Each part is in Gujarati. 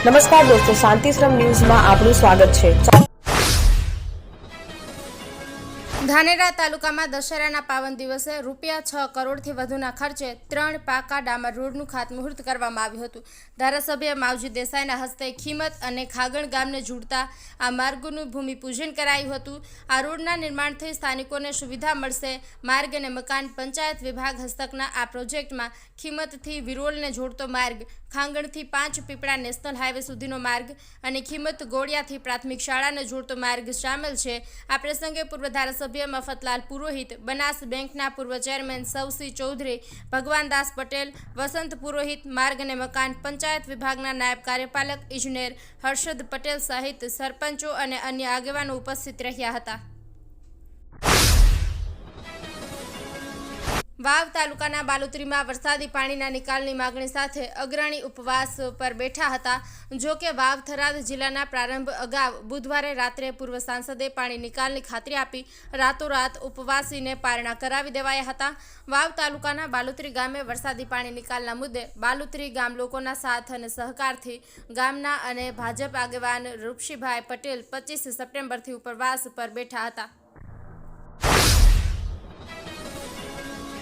નમસ્કાર દોસ્તો, શાંતિશ્રમ ન્યૂઝમાં આપનું સ્વાગત છે। ધાનેરા તાલુકામાં દશેરાના પાવન દિવસે ₹6 કરોડથી વધુના ખર્ચે 3 પાકા ડામર રોડનું ખાતમુહૂર્ત કરવામાં આવ્યું હતું। ધારાસભ્ય માવજી દેસાઈના હસ્તે ખીમત અને ખાગણ ગામને જોડતા આ માર્ગનું ભૂમિપૂજન કરાયું હતું। આ રોડના નિર્માણથી સ્થાનિકોને સુવિધા મળશે। માર્ગ અને મકાન પંચાયત વિભાગ હસ્તકના આ પ્રોજેક્ટમાં ખીમતથી વિરોલને જોડતો માર્ગ, ખાંગણથી 5 પીપળા નેશનલ હાઈવે સુધીનો માર્ગ અને ખીમત ગોળિયાથી પ્રાથમિક શાળાને જોડતો માર્ગ સામેલ છે। આ પ્રસંગે પૂર્વ ધારાસભ્ય મફતલાલ પુરોહિત, બનાસ બેંકના પૂર્વ ચેરમેન સવસી ચૌધરી, ભગવાનદાસ પટેલ, વસંત પુરોહિત, માર્ગ અને મકાન પંચાયત વિભાગના નાયબ કાર્યપાલક ઇજનેર હર્ષદ પટેલ સહિત સરપંચો અને અન્ય આગેવાનો ઉપસ્થિત રહ્યા હતા। વાવ તાલુકાના બાલુત્રીમાં વરસાદી પાણીના નિકાલની માગણી સાથે અગ્રણી ઉપવાસ પર બેઠા હતા। જો કે વાવ થરાદ જિલ્લાના પ્રારંભ અગાઉ બુધવારે રાત્રે પૂર્વ સાંસદે પાણી નિકાલની ખાતરી આપી રાતોરાત ઉપવાસીને પારણા કરાવી દેવાયા હતા। વાવ તાલુકાના બાલુત્રી ગામે વરસાદી પાણી નિકાલના મુદ્દે બાલુત્રી ગામ લોકોના સાથ અને સહકારથી ગામના અને ભાજપ આગેવાન રૂપસીભાઈ પટેલ 25 સપ્ટેમ્બરથી ઉપવાસ પર બેઠા હતા।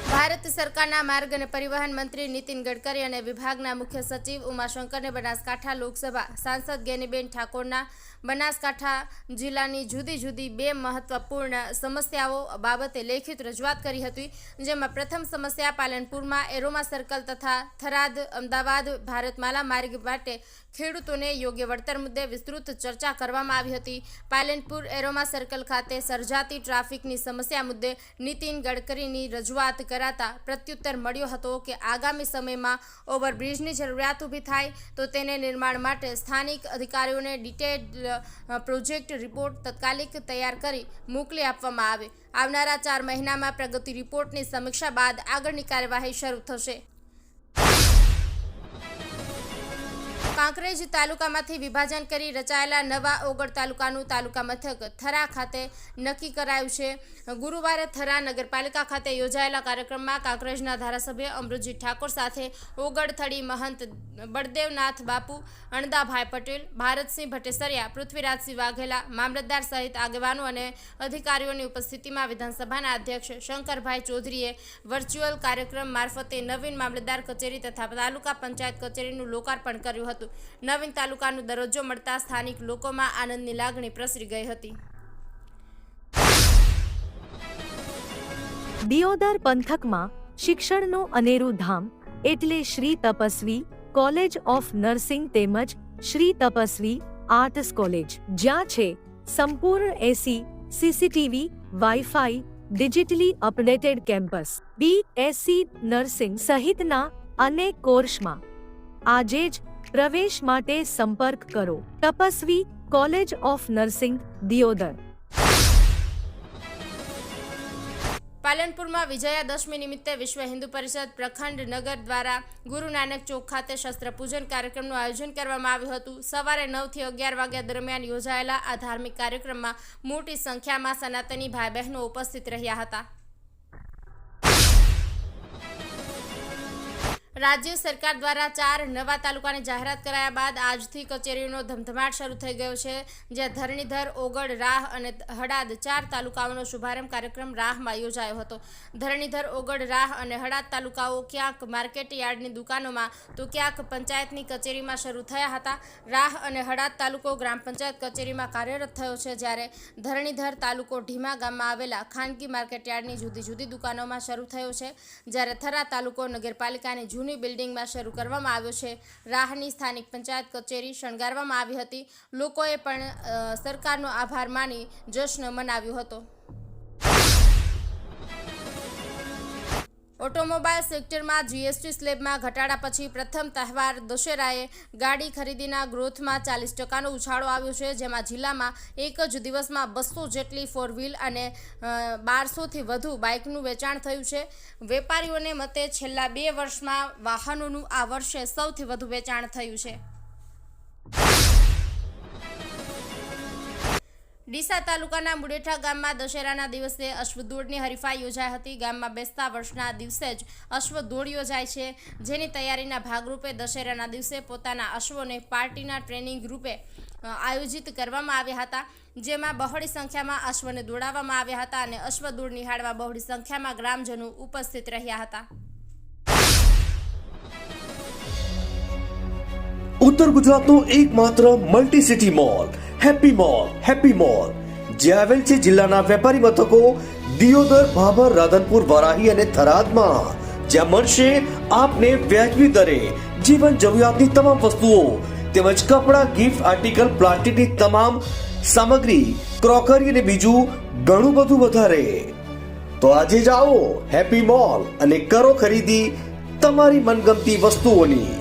ભારત સરકારના માર્ગ અને પરિવહન મંત્રી નીતિન ગડકરી અને વિભાગના મુખ્ય સચિવ ઉમાશંકરને બનાસકાંઠા લોકસભા સાંસદ ગેનીબેન ઠાકોરના બનાસકાંઠા જિલ્લાની જુદી જુદી 2 મહત્વપૂર્ણ સમસ્યાઓ બાબતે લેખિત રજૂઆત કરી હતી, જેમાં પ્રથમ સમસ્યા પાલનપુરમાં એરોમા સર્કલ તથા થરાદ અમદાવાદ ભારતમાલા માર્ગ માટે ખેડૂતોને યોગ્ય વળતર મુદ્દે વિસ્તૃત ચર્ચા કરવામાં આવી હતી। પાલનપુર એરોમા સર્કલ ખાતે સર્જાતી ટ્રાફિકની સમસ્યા મુદ્દે નીતિન ગડકરીની રજૂઆત કરાતા પ્રત્યુત્તર મળ્યો હતો કે આગામી સમયમાં ઓવરબ્રિજની જરૂરિયાત ઊભી થાય તો તેને નિર્માણ માટે સ્થાનિક અધિકારીઓને ડિટેલ્ડ પ્રોજેક્ટ રિપોર્ટ તાત્કાલિક તૈયાર કરી મોકલી આપવામાં આવે। આવનારા 4 મહિનામાં પ્રગતિ રિપોર્ટની સમીક્ષા બાદ આગળની કાર્યવાહી શરૂ થશે। કાંકરેજ તાલુકામાંથી વિભાજન કરી રચાયેલા નવા ઓગળ તાલુકાનું તાલુકા મથક થરા ખાતે નક્કી કરાયું છે। ગુરુવારે થરા નગરપાલિકા ખાતે યોજાયેલા કાર્યક્રમમાં કાંકરેજના ધારાસભ્ય અમૃતજી ઠાકોર સાથે ઓગળથડી મહંત બળદેવનાથ બાપુ, અણદાભાઈ પટેલ, ભારતસિંહ ભટ્ટેસરિયા, પૃથ્વીરાજસિંહ વાઘેલા, મામલતદાર સહિત આગેવાનો અને અધિકારીઓની ઉપસ્થિતિમાં વિધાનસભાના અધ્યક્ષ શંકરભાઈ ચૌધરીએ વર્ચ્યુઅલ કાર્યક્રમ મારફતે નવીન મામલતદાર કચેરી તથા તાલુકા પંચાયત કચેરીનું લોકાર્પણ કર્યું હતું। નવીન તાલુકાનો દરજ્જો મળતા સ્થાનિક લોકોમાં આનંદની લાગણી પ્રસરી ગઈ હતી। દિયોદર પંથકમાં શિક્ષણનું અનેરું ધામ એટલે Shri Tapasvi college of nursing તેમજ શ્રી તપસ્વી આર્ટ્સ કોલેજ, જ્યાં છે સંપૂર્ણ AC, CCTV, WiFi, digitally updated campus, BSc nursing સહિતના અનેક કોર્સમાં આજે જ પ્રવેશ માટે સંપર્ક કરો। Tapasvi college of nursing, Deodar. પાલનપુરમાં વિજયાદશમી નિમિત્તે વિશ્વ હિન્દુ પરિષદ પ્રખંડ નગર દ્વારા ગુરુ નાનક ચોક ખાતે શસ્ત્ર પૂજન કાર્યક્રમનું આયોજન કરવામાં આવ્યું હતું। સવારે 9 થી 11 વાગ્યા દરમિયાન યોજાયેલા આ ધાર્મિક કાર્યક્રમમાં મોટી સંખ્યામાં સનાતની ભાઈ બહેનો ઉપસ્થિત રહ્યા હતા। રાજ્ય સરકાર દ્વારા 4 નવા તાલુકાની જાહેરાત કરાયા બાદ આજથી કચેરીઓનો ધમધમાટ શરૂ થઈ ગયો છે, જ્યાં ધરણીધર, ઓગળ, રાહ અને હડાદ 4 તાલુકાઓનો શુભારંભ કાર્યક્રમ રાહમાં યોજાયો હતો। ધરણીધર, ઓગળ, રાહ અને હડાદ તાલુકાઓ ક્યાંક માર્કેટ યાર્ડની દુકાનોમાં તો ક્યાંક પંચાયતની કચેરીમાં શરૂ થયા હતા। રાહ અને હડાદ તાલુકો ગ્રામ પંચાયત કચેરીમાં કાર્યરત થયો છે, જ્યારે ધરણીધર તાલુકો ઢીમા ગામમાં આવેલા ખાનગી માર્કેટ યાર્ડની જુદી જુદી દુકાનોમાં શરૂ થયો છે, જ્યારે થરા તાલુકો નગરપાલિકાની જૂની બિલ્ડિંગમાં શરૂ કરવામાં આવ્યો છે। રાહની સ્થાનિક પંચાયત કચેરી શણગારવામાં આવી હતી। લોકોએ પણ સરકારનો આભાર માની જશ્ન મનાવ્યો હતો। ઓટોમોબાઈલ સેક્ટરમાં જીએસટી સ્લેબમાં ઘટાડા પછી પ્રથમ તહેવાર દશેરાએ ગાડી ખરીદીના ગ્રોથમાં 40% ઉછાળો આવ્યો છે, જેમાં જિલ્લામાં એક જ દિવસમાં 200 જેટલી 4 વ્હીલ અને 1200થી વધુ બાઇકનું વેચાણ થયું છે। વેપારીઓને મતે છેલ્લા 2 વર્ષમાં વાહનોનું આ વર્ષે સૌથી વધુ વેચાણ થયું છે। ડીસા તાલુકાના મુડેઠા ગામમાં દશેરાના દિવસે અશ્વદોડની હરીફાઈ યોજાઈ હતી. ગામમાં બેસતા વર્ષના દિવસે જ અશ્વદોડ યોજાય છે, જેની તૈયારીના ભાગરૂપે દશેરાના દિવસે પોતાના અશ્વોને પાર્ટીના ટ્રેનિંગ રૂપે આયોજિત કરવામાં આવ્યા હતા, જેમાં બહોળી સંખ્યામાં અશ્વને દોડાવવામાં આવ્યા હતા અને અશ્વદોડ નિહાળવા બહોળી સંખ્યામાં ગ્રામજનો ઉપસ્થિત રહ્યા હતા. ઉત્તર ગુજરાતનો એકમાત્ર multi city mall happy mall જે આવેલ છે જિલ્લાના વેપારી મથકો દિયોદર, ભાભર, રાધનપુર, વારાહી અને થરાદમાં, જ્યાં મળશે આપને વ્યાજબી દરે જીવન જરૂરિયાતની તમામ વસ્તુઓ તેમજ કપડાં, ગિફ્ટ આર્ટિકલ, પ્લાસ્ટિકની તમામ સામગ્રી, ક્રોકરી અને બીજું ઘણું બધું વધારે. તો આજે જ આવો હેપી મોલ અને કરો ખરીદી તમારી મનગમતી વસ્તુઓની.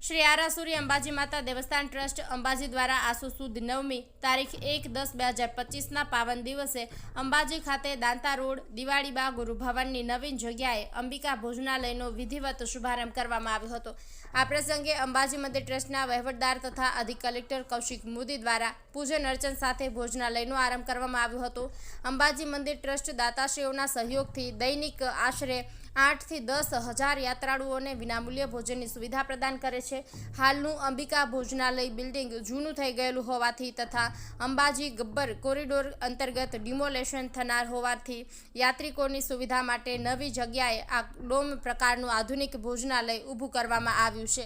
શ્રી આરાસુરી અંબાજી માતા દેવસ્થાન ટ્રસ્ટ અંબાજી દ્વારા આસો સુદ 9મી તારીખ 1/10/2025ના પાવન દિવસે અંબાજી ખાતે દાંતા રોડ દિવાળીબા ગુરુ ભવનની નવીન જગ્યાએ અંબિકા ભોજનાલયનો વિધિવત શુભારંભ કરવામાં આવ્યો હતો. આ પ્રસંગે અંબાજી મંદિર ટ્રસ્ટના વહીવટદાર તથા અધિક કલેક્ટર કૌશિક મોદી દ્વારા પૂજન અર્ચન સાથે ભોજનાલયનો આરંભ કરવામાં આવ્યો હતો. અંબાજી મંદિર ટ્રસ્ટ દાતાશ્રીઓના સહયોગથી દૈનિક આશરે 8 થી 10 હજાર યાત્રાળુઓને વિનામૂલ્ય ભોજનની સુવિધા પ્રદાન કરે છે. હાલનું અંબિકા ભોજનાલય બિલ્ડિંગ જૂનું થઈ ગયેલું હોવાથી તથા અંબાજી ગબ્બર કોરિડોર અંતર્ગત ડિમોલેશન થનાર હોવાથી યાત્રિકોની સુવિધા માટે નવી જગ્યાએ આ ડોમ પ્રકારનું આધુનિક ભોજનાલય ઊભું કરવામાં આવ્યું છે.